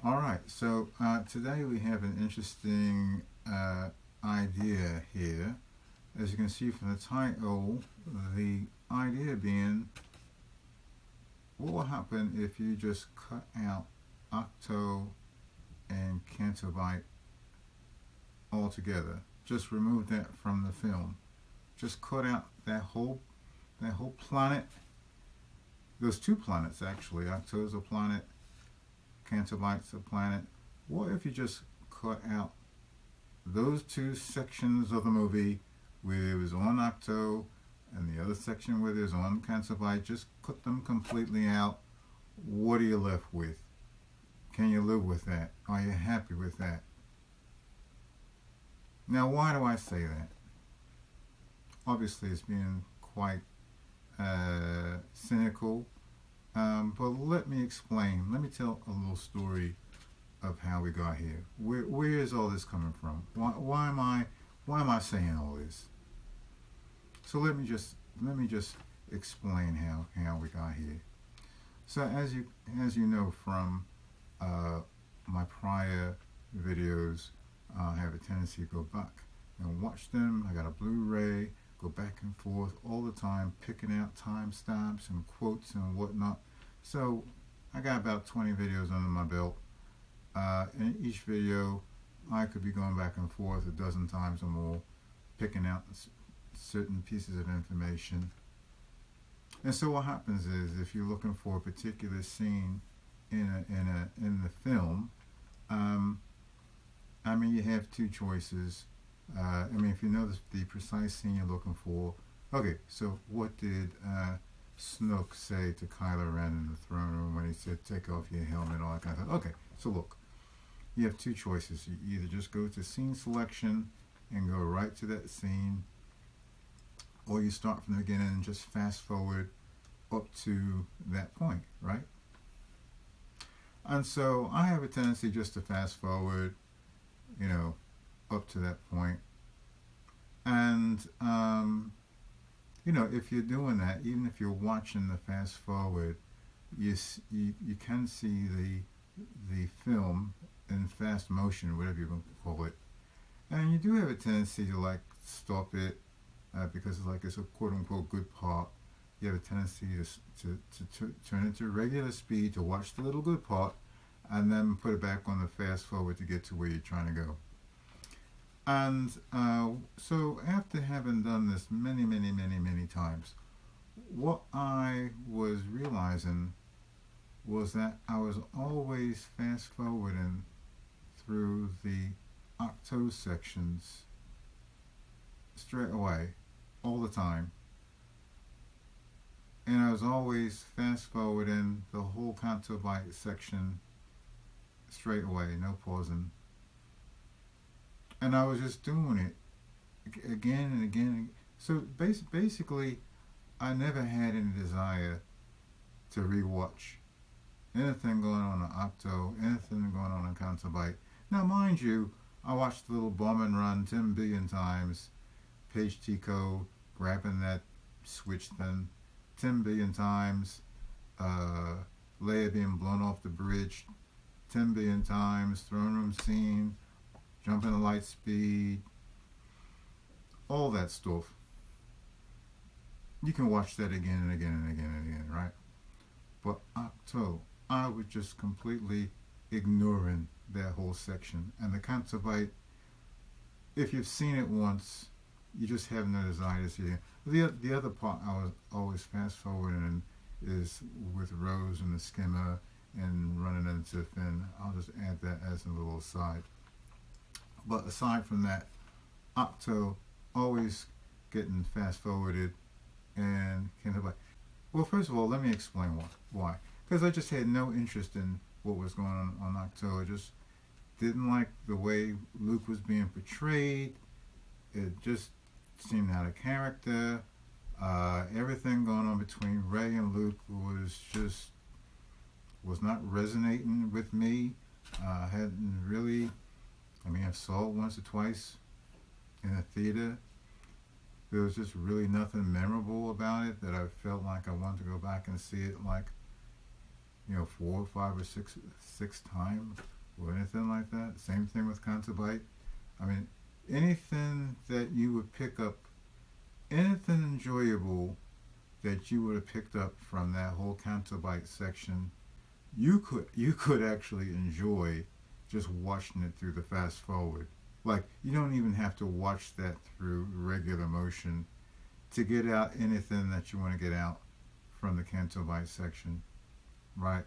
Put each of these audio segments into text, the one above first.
All right, so today we have an interesting idea here. As you can see from the title, the idea being what will happen if you just cut out Ahch-To and Canto Bight altogether. Just remove that from the film. Just cut out that whole planet. Those two planets actually. Ahch-To is a planet, Canto Bight's a planet. What if you just cut out those two sections of the movie where it was on Ahch-To and the other section where there's on Canto Bight? Just cut them completely out. What are you left with? Can you live with that? Are you happy with that? Now, why do I say that? Obviously, it's being quite cynical, but let me explain. Let me tell a little story of how we got here. Where is all this coming from? Why am I saying all this? So let me just explain how we got here. So as you know from my prior videos, I have a tendency to go back and watch them. I got a Blu-ray, go back and forth all the time, picking out timestamps and quotes and whatnot. So I got about 20 videos under my belt. In each video, I could be going back and forth a dozen times or more, picking out certain pieces of information. And so what happens is, if you're looking for a particular scene in the film, you have two choices. If you know the precise scene you're looking for. Okay, so what did Snoke say to Kylo Ren in the throne room when he said, "Take off your helmet," all that kind of stuff? Okay, so look, you have two choices. You either just go to scene selection and go right to that scene, or you start from the beginning and just fast forward up to that point, right? And so I have a tendency just to fast forward, up to that point. And, if you're doing that, even if you're watching the fast forward, you can see the film in fast motion, whatever you're going to call it. And you do have a tendency to stop it because it's a quote unquote good part. You have a tendency to turn it to regular speed to watch the little good part and then put it back on the fast forward to get to where you're trying to go. And so after having done this many times, what I was realizing was that I was always fast forwarding through the Ahch-To sections straight away, all the time. And I was always fast forwarding the whole Canto Bight section straight away, no pausing. And I was just doing it again and again. So basically, I never had any desire to rewatch anything going on in Ahch-To, anything going on in Canto Bight. Now, mind you, I watched the little bomb and run 10 billion times, Page Tico grabbing that switch thing 10 billion times, Leia being blown off the bridge 10 billion times, throne room scene, jumping at light speed, all that stuff. You can watch that again and again and again and again, right? But Ahch-To, I was just completely ignoring that whole section. And the Canto Bight, if you've seen it once, you just have no desire to see it. The other part I was always fast forwarding is with Rose and the skimmer and running into Finn. I'll just add that as a little aside. But aside from that, Ahch-To always getting fast forwarded and Canto Bight. Well, first of all, let me explain why. Because I just had no interest in what was going on Ahch-To. I just didn't like the way Luke was being portrayed. It just seemed out of character. Everything going on between Rey and Luke was not resonating with me. Hadn't really. I saw it once or twice in a theater. There was just really nothing memorable about it that I felt like I wanted to go back and see it 4, 5, or six times or anything like that. Same thing with Canto Bight. I mean, anything that you would pick up, anything enjoyable that you would have picked up from that whole Canto Bight section, you could actually enjoy just watching it through the fast forward. Like, you don't even have to watch that through regular motion to get out anything that you want to get out from the Canto Bight section, right?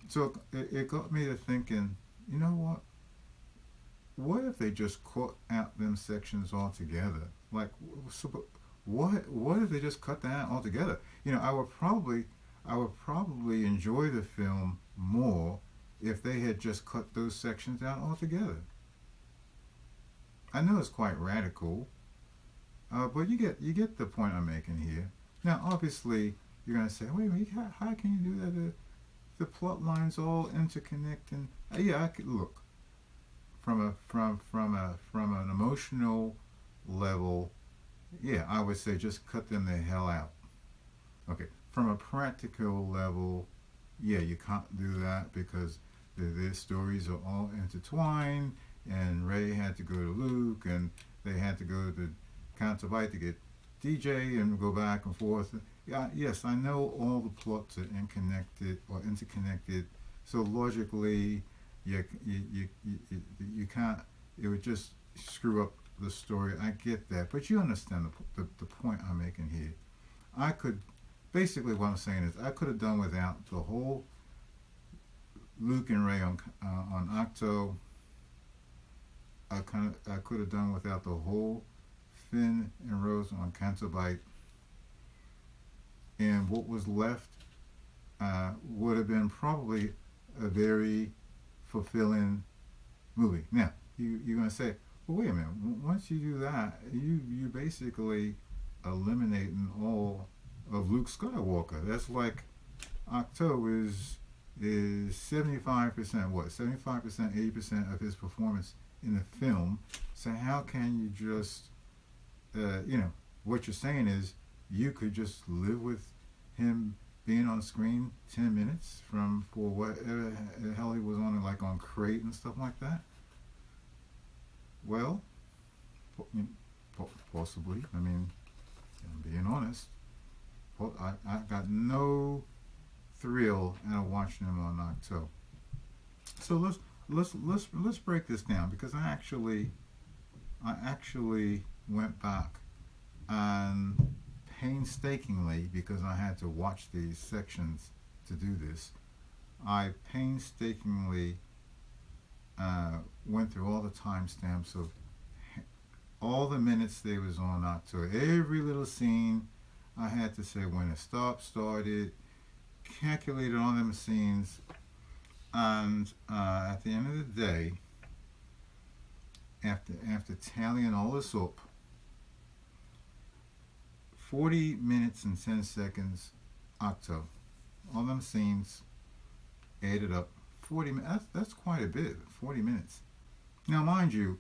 So it got me to thinking, you know what? What if they just cut out them sections altogether? Like, so, what if they just cut that out altogether? I would probably enjoy the film more if they had just cut those sections out altogether. I know it's quite radical, but you get the point I'm making here. Now, obviously, you're gonna say, wait a minute, how can you do that? The plot lines all interconnect, and yeah, I could look from an emotional level. Yeah, I would say just cut them the hell out. Okay, from a practical level, yeah, you can't do that because their stories are all intertwined, and Rey had to go to Luke, and they had to go to Canto Bight to get DJ and go back and forth. Yeah, yes, I know all the plots are interconnected. So logically, you can't. It would just screw up the story. I get that, but you understand the point I'm making here. I could basically what I'm saying is I could have done without the whole Luke and Rey on Ahch-To. I could have done without the whole Finn and Rose on Canto Bight, and what was left would have been probably a very fulfilling movie. Now you're going to say, well, wait a minute. Once you do that, you basically eliminating all of Luke Skywalker. That's like Ahch-To is 75%, what, 75%, 80% of his performance in the film. So how can you just, what you're saying is you could just live with him being on screen 10 minutes for whatever the hell he was on, like on Crate and stuff like that? Well, possibly. I mean, I'm being honest. I got no thrill out of watching him on Ahch-To. So let's break this down, because I actually went back and painstakingly, because I had to watch these sections to do this, I painstakingly went through all the timestamps of all the minutes they was on Ahch-To. Every little scene, I had to say when it started, calculated on them scenes, and at the end of the day, after tallying all this up, 40 minutes and 10 seconds Ahch-To. All them scenes added up 40 minutes. That's quite a bit, 40 minutes. Now, mind you,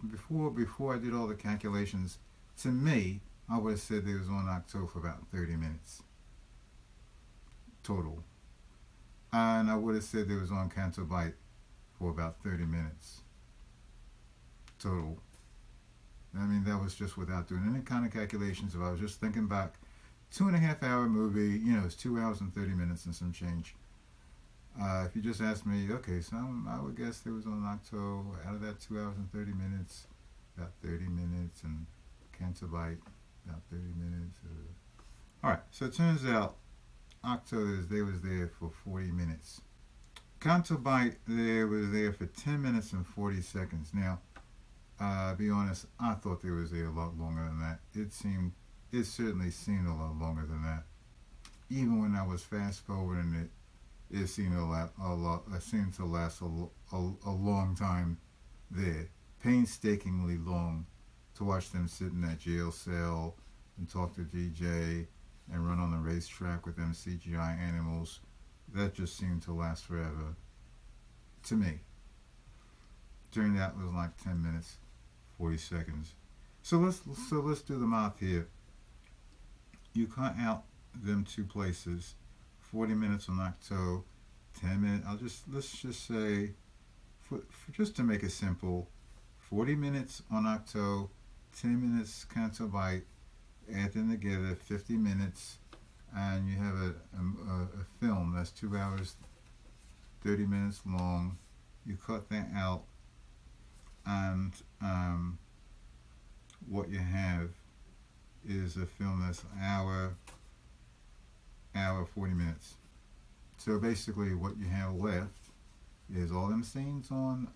before I did all the calculations, to me, I would have said they was on Ahch-To for about 30 minutes total. And I would have said they was on Canto Bight for about 30 minutes total. I mean, that was just without doing any kind of calculations. If I was just thinking back, 2.5 hour movie, it's 2 hours and 30 minutes and some change. If you just asked me, okay, so I would guess there was on Ahch-To, out of that 2 hours and 30 minutes, about 30 minutes, and Canto Bight, about 30 minutes. Alright, so it turns out Ahch-To, they was there for 40 minutes. Canto Bight, they was there for 10 minutes and 40 seconds. Now, be honest, I thought they was there a lot longer than that. It certainly seemed a lot longer than that. Even when I was fast forwarding it seemed it seemed to last a long time there. Painstakingly long to watch them sit in that jail cell and talk to DJ and run on the racetrack with them CGI animals. That just seemed to last forever. To me. Turned out it was like 10 minutes, 40 seconds. So let's do the math here. You cut out them two places 40 minutes on Ahch-To, 10 minutes. Let's just say, for just to make it simple, 40 minutes on Ahch-To, 10 minutes Canto Bight, add them together, 50 minutes, and you have a film that's 2 hours, 30 minutes long. You cut that out, and what you have is a film that's hour 40 minutes. So basically what you have left is all them scenes on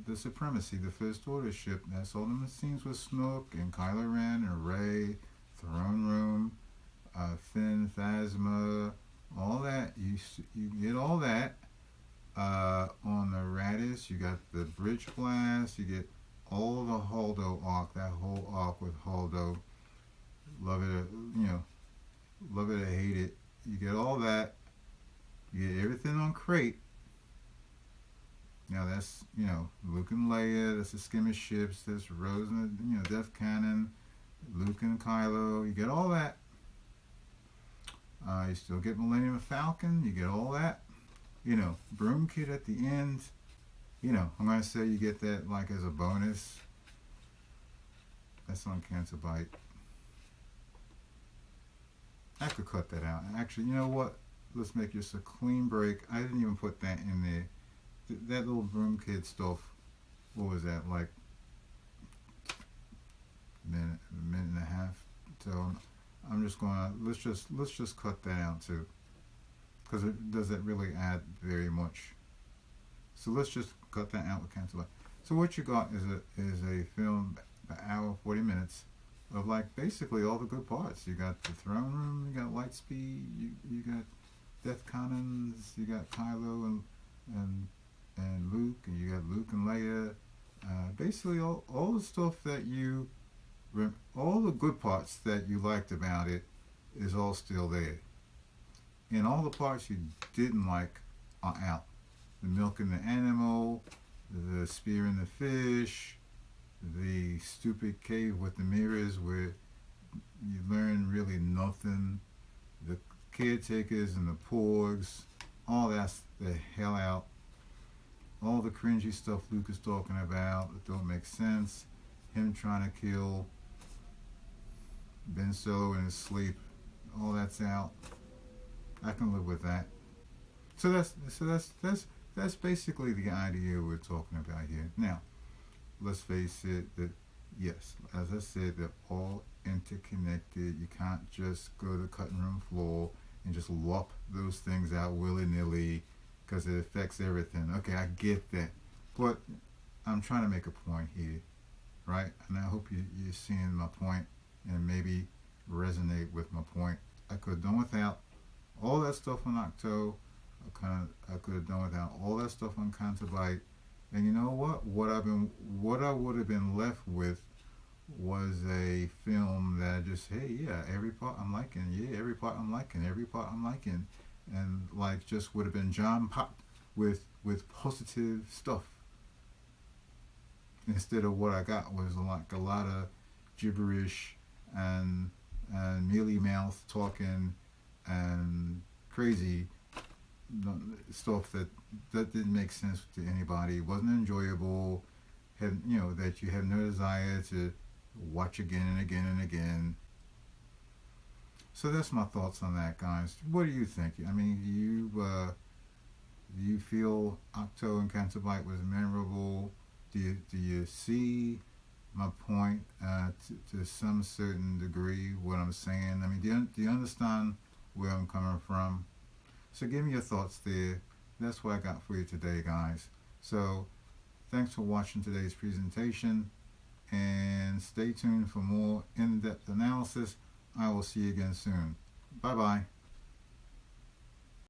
the Supremacy, the First Order ship. That's all them scenes with Snoke and Kylo Ren and Rey, Throne Room, Finn, Phasma, all that. You get all that on the Radis. You got the Bridge Blast. You get all the Holdo arc, that whole arc with Holdo. Love it, love it or hate it. You get all that. You get everything on Crate. Now that's, Luke and Leia, that's the skimmer ships, that's Rose and, Death Cannon, Luke and Kylo, you get all that. You still get Millennium Falcon, you get all that. Broom Kit at the end, I'm going to say you get that like as a bonus. That's on Canto Bight. I could cut that out. Actually, you know what? Let's make this a clean break. I didn't even put that in there. That little Broom Kid stuff, what was that, like a minute and a half? So I'm just gonna, let's just cut that out too, because it doesn't really add very much. So let's just cut that out with Canto Bight. So what you got is a film, an hour 40 minutes of like basically all the good parts. You got the Throne Room, you got Lightspeed, you got Death Cannons, you got Kylo and Luke, and you got Luke and Leia. Basically all the stuff that all the good parts that you liked about it is all still there. And all the parts you didn't like are out. The milking the animal, the spearing the fish, the stupid cave with the mirrors where you learn really nothing, the caretakers and the porgs, all that's the hell out. All the cringy stuff Luke is talking about that don't make sense. Him trying to kill Ben Solo in his sleep, all that's out. I can live with that. So that's basically the idea we're talking about here. Now, let's face it, that yes, as I said, they're all interconnected. You can't just go to the cutting room floor and just lop those things out willy-nilly because it affects everything. Okay, I get that. But I'm trying to make a point here, right? And I hope you're seeing my point and maybe resonate with my point. I could have done without all that stuff on Ahch-To. I could have done without all that stuff on Canto Bight. And you know what? What I would have been left with was a film that just, hey, yeah, every part I'm liking, yeah, every part I'm liking, every part I'm liking, and like just would have been John Pop with positive stuff. Instead of what I got was like a lot of gibberish and mealy mouth talking and crazy stuff that didn't make sense to anybody, wasn't enjoyable, that you have no desire to watch again and again and again. So that's my thoughts on that, guys. What do you think? I mean, do you feel Ahch-To and Canto Bight was memorable? Do you see my point to some certain degree, what I'm saying? I mean, do you understand where I'm coming from? So give me your thoughts there. That's what I got for you today, guys. So thanks for watching today's presentation, and stay tuned for more in-depth analysis. I will see you again soon. Bye-bye.